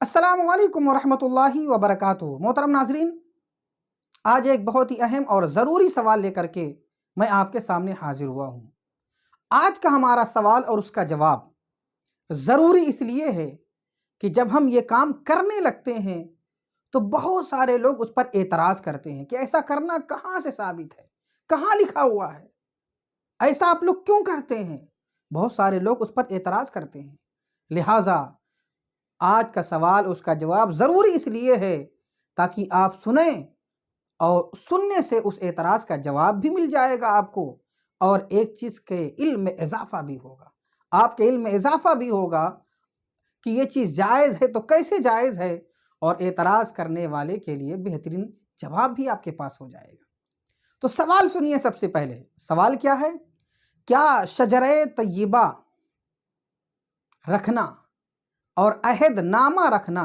السلام علیکم ورحمۃ اللہ وبرکاتہ۔ محترم ناظرین، آج ایک بہت ہی اہم اور ضروری سوال لے کر کے میں آپ کے سامنے حاضر ہوا ہوں۔ آج کا ہمارا سوال اور اس کا جواب ضروری اس لیے ہے کہ جب ہم یہ کام کرنے لگتے ہیں تو بہت سارے لوگ اس پر اعتراض کرتے ہیں کہ ایسا کرنا کہاں سے ثابت ہے، کہاں لکھا ہوا ہے، ایسا آپ لوگ کیوں کرتے ہیں؟ بہت سارے لوگ اس پر اعتراض کرتے ہیں۔ لہٰذا آج کا سوال اس کا جواب ضروری اس لیے ہے تاکہ آپ سنیں اور سننے سے اس اعتراض کا جواب بھی مل جائے گا آپ کو، اور ایک چیز کے علم میں اضافہ بھی ہوگا، آپ کے علم میں اضافہ بھی ہوگا کہ یہ چیز جائز ہے تو کیسے جائز ہے، اور اعتراض کرنے والے کے لیے بہترین جواب بھی آپ کے پاس ہو جائے گا۔ تو سوال سنیے۔ سب سے پہلے سوال کیا ہے؟ کیا شجرہ طیبہ رکھنا اور عہد نامہ رکھنا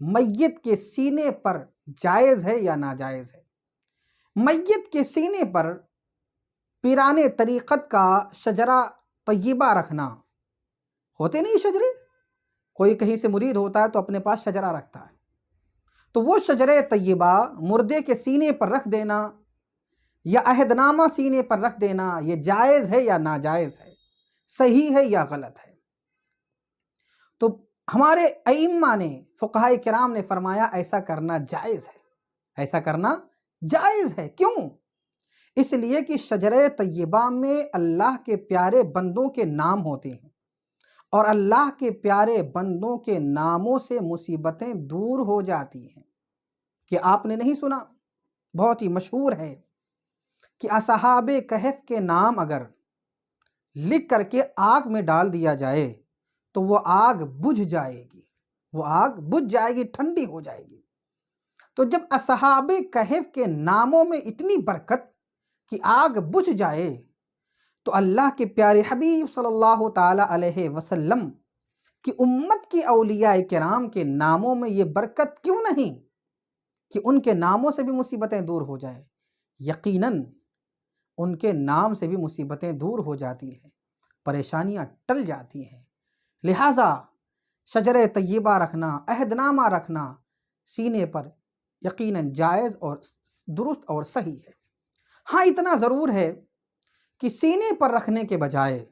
میت کے سینے پر جائز ہے یا ناجائز ہے؟ میت کے سینے پر پیران طریقت کا شجرہ طیبہ رکھنا، ہوتے نہیں شجرے، کوئی کہیں سے مرید ہوتا ہے تو اپنے پاس شجرہ رکھتا ہے، تو وہ شجرہ طیبہ مردے کے سینے پر رکھ دینا یا عہد نامہ سینے پر رکھ دینا، یہ جائز ہے یا ناجائز ہے، صحیح ہے یا غلط ہے؟ تو ہمارے ائمہ نے، فقہائے کرام نے فرمایا ایسا کرنا جائز ہے، ایسا کرنا جائز ہے۔ کیوں؟ اس لیے کہ شجرہ طیبہ میں اللہ کے پیارے بندوں کے نام ہوتے ہیں، اور اللہ کے پیارے بندوں کے ناموں سے مصیبتیں دور ہو جاتی ہیں۔ کہ آپ نے نہیں سنا، بہت ہی مشہور ہے کہ اصحاب کہف کے نام اگر لکھ کر کے آگ میں ڈال دیا جائے تو وہ آگ بجھ جائے گی، وہ آگ بجھ جائے گی، ٹھنڈی ہو جائے گی۔ تو جب اصحاب کہف کے ناموں میں اتنی برکت کہ آگ بجھ جائے، تو اللہ کے پیارے حبیب صلی اللہ تعالی علیہ وسلم کی امت کی اولیاء کرام کے ناموں میں یہ برکت کیوں نہیں کہ ان کے ناموں سے بھی مصیبتیں دور ہو جائیں؟ یقیناً ان کے نام سے بھی مصیبتیں دور ہو جاتی ہیں، پریشانیاں ٹل جاتی ہیں۔ لہٰذا شجرہ طیبہ رکھنا، عہد نامہ رکھنا سینے پر یقیناً جائز اور درست اور صحیح ہے۔ ہاں، اتنا ضرور ہے کہ سینے پر رکھنے کے بجائے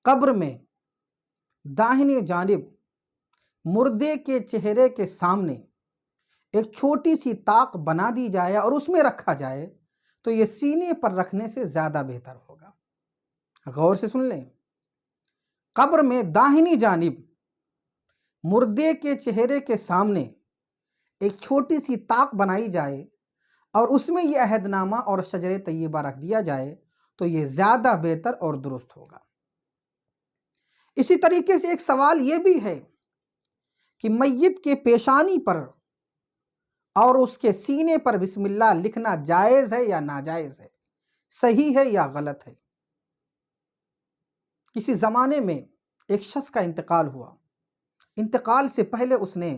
قبر میں داہنی جانب مردے کے چہرے کے سامنے ایک چھوٹی سی طاق بنا دی جائے اور اس میں رکھا جائے تو یہ سینے پر رکھنے سے زیادہ بہتر ہوگا۔ غور سے سن لیں، قبر میں داہنی جانب مردے کے چہرے کے سامنے ایک چھوٹی سی طاق بنائی جائے اور اس میں یہ عہد نامہ اور شجرہ طیبہ رکھ دیا جائے تو یہ زیادہ بہتر اور درست ہوگا۔ اسی طریقے سے ایک سوال یہ بھی ہے کہ میت کے پیشانی پر اور اس کے سینے پر بسم اللہ لکھنا جائز ہے یا ناجائز ہے، صحیح ہے یا غلط ہے؟ کسی زمانے میں ایک شخص کا انتقال ہوا، انتقال سے پہلے اس نے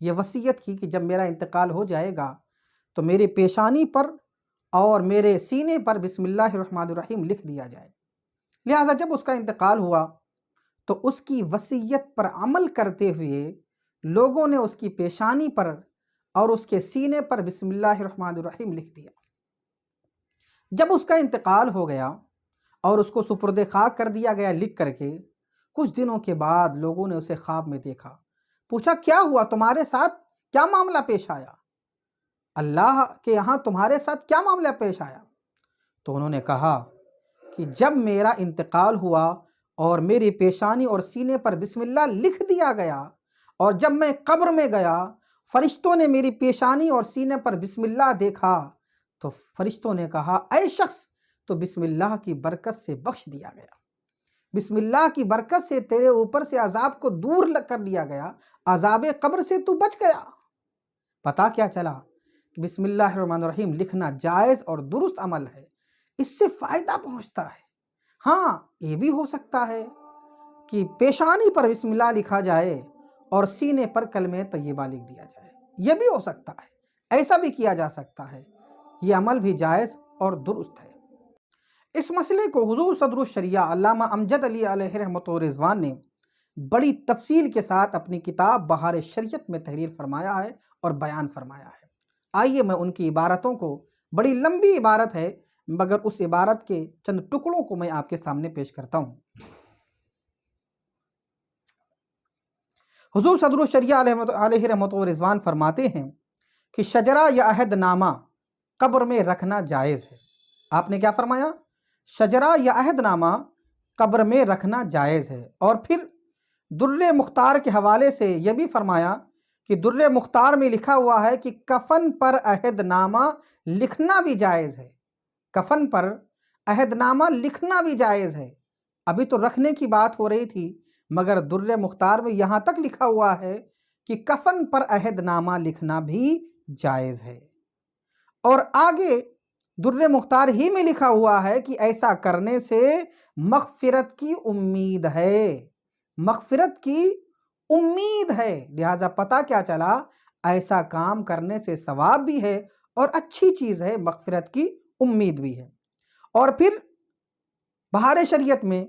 یہ وصیت کی کہ جب میرا انتقال ہو جائے گا تو میرے پیشانی پر اور میرے سینے پر بسم اللہ الرحمن الرحیم لکھ دیا جائے۔ لہٰذا جب اس کا انتقال ہوا تو اس کی وصیت پر عمل کرتے ہوئے لوگوں نے اس کی پیشانی پر اور اس کے سینے پر بسم اللہ الرحمن الرحیم لکھ دیا۔ جب اس کا انتقال ہو گیا اور اس کو سپرد خاک کر دیا گیا لکھ کر کے، کچھ دنوں کے بعد لوگوں نے اسے خواب میں دیکھا، پوچھا کیا ہوا، تمہارے ساتھ کیا معاملہ پیش آیا، اللہ کے یہاں تمہارے ساتھ کیا معاملہ پیش آیا؟ تو انہوں نے کہا کہ جب میرا انتقال ہوا اور میری پیشانی اور سینے پر بسم اللہ لکھ دیا گیا، اور جب میں قبر میں گیا فرشتوں نے میری پیشانی اور سینے پر بسم اللہ دیکھا تو فرشتوں نے کہا اے شخص تو بسم اللہ کی برکت سے بخش دیا گیا، بسم اللہ کی برکت سے تیرے اوپر سے عذاب کو دور کر دیا گیا، عذاب قبر سے تو بچ گیا۔ پتہ کیا چلا کہ بسم اللہ الرحمن الرحیم لکھنا جائز اور درست عمل ہے، اس سے فائدہ پہنچتا ہے۔ ہاں، یہ بھی ہو سکتا ہے کہ پیشانی پر بسم اللہ لکھا جائے اور سینے پر کلمہ طیبہ لکھ دیا جائے، یہ بھی ہو سکتا ہے، ایسا بھی کیا جا سکتا ہے، یہ عمل بھی جائز اور درست ہے۔ اس مسئلے کو حضور صدر الشریعہ علامہ امجد علی علیہ رحمۃ و رضوان نے بڑی تفصیل کے ساتھ اپنی کتاب بہار شریعت میں تحریر فرمایا ہے اور بیان فرمایا ہے۔ آئیے میں ان کی عبارتوں کو، بڑی لمبی عبارت ہے مگر اس عبارت کے چند ٹکڑوں کو میں آپ کے سامنے پیش کرتا ہوں۔ حضور صدر الشریعہ علیہ رحمۃ و رضوان فرماتے ہیں کہ شجرہ یا عہد نامہ قبر میں رکھنا جائز ہے۔ آپ نے کیا فرمایا؟ شجرہ یا عہد نامہ قبر میں رکھنا جائز ہے۔ اور پھر در مختار کے حوالے سے یہ بھی فرمایا کہ در مختار میں لکھا ہوا ہے کہ کفن پر عہد نامہ لکھنا بھی جائز ہے۔ کفن پر عہد نامہ لکھنا بھی جائز ہے۔ ابھی تو رکھنے کی بات ہو رہی تھی مگر در مختار میں یہاں تک لکھا ہوا ہے کہ کفن پر عہد نامہ لکھنا بھی جائز ہے۔ اور آگے در مختار ہی میں لکھا ہوا ہے کہ ایسا کرنے سے مغفرت کی امید ہے، مغفرت کی امید ہے۔ لہٰذا پتہ کیا چلا؟ ایسا کام کرنے سے ثواب بھی ہے اور اچھی چیز ہے، مغفرت کی امید بھی ہے۔ اور پھر بہار شریعت میں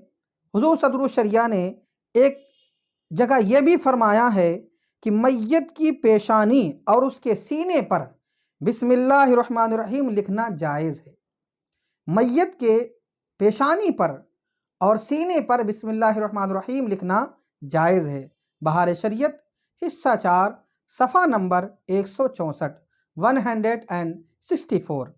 حضور صدر الشریعہ نے ایک جگہ یہ بھی فرمایا ہے کہ میت کی پیشانی اور اس کے سینے پر بسم اللہ الرحمن الرحیم لکھنا جائز ہے۔ میت کے پیشانی پر اور سینے پر بسم اللہ الرحمن الرحیم لکھنا جائز ہے۔ بہار شریعت حصہ 4 صفحہ نمبر 164 164۔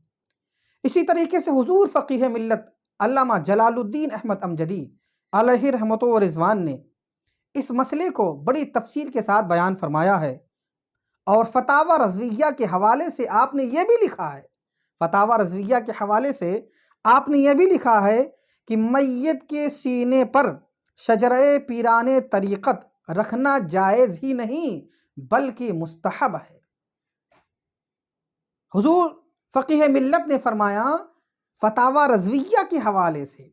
اسی طریقے سے حضور فقیہ ملت علامہ جلال الدین احمد امجدی علیہ رحمۃ و رضوان نے اس مسئلے کو بڑی تفصیل کے ساتھ بیان فرمایا ہے۔ اور فتاوی رضویہ کے حوالے سے آپ نے یہ بھی لکھا ہے، فتاوی رضویہ کے حوالے سے آپ نے یہ بھی لکھا ہے کہ میت کے سینے پر شجرہ پیران طریقت رکھنا جائز ہی نہیں بلکہ مستحب ہے۔ حضور فقیہ ملت نے فرمایا فتاوی رضویہ کے حوالے سے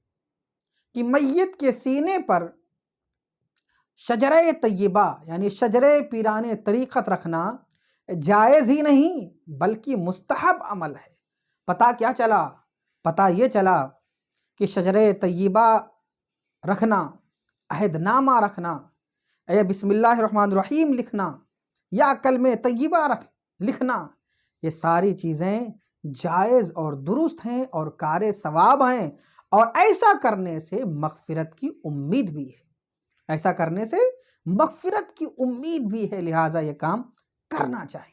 کہ میت کے سینے پر شجرہ طیبہ یعنی شجرہ پیران طریقت رکھنا جائز ہی نہیں بلکہ مستحب عمل ہے۔ پتہ کیا چلا؟ پتہ یہ چلا کہ شجرہ طیبہ رکھنا، عہد نامہ رکھنا، یا بسم اللہ الرحمن الرحیم لکھنا یا کلمہ طیبہ لکھنا، یہ ساری چیزیں جائز اور درست ہیں اور کار ثواب ہیں، اور ایسا کرنے سے مغفرت کی امید بھی ہے، ایسا کرنے سے مغفرت کی امید بھی ہے، لہٰذا یہ کام کرنا چاہیے۔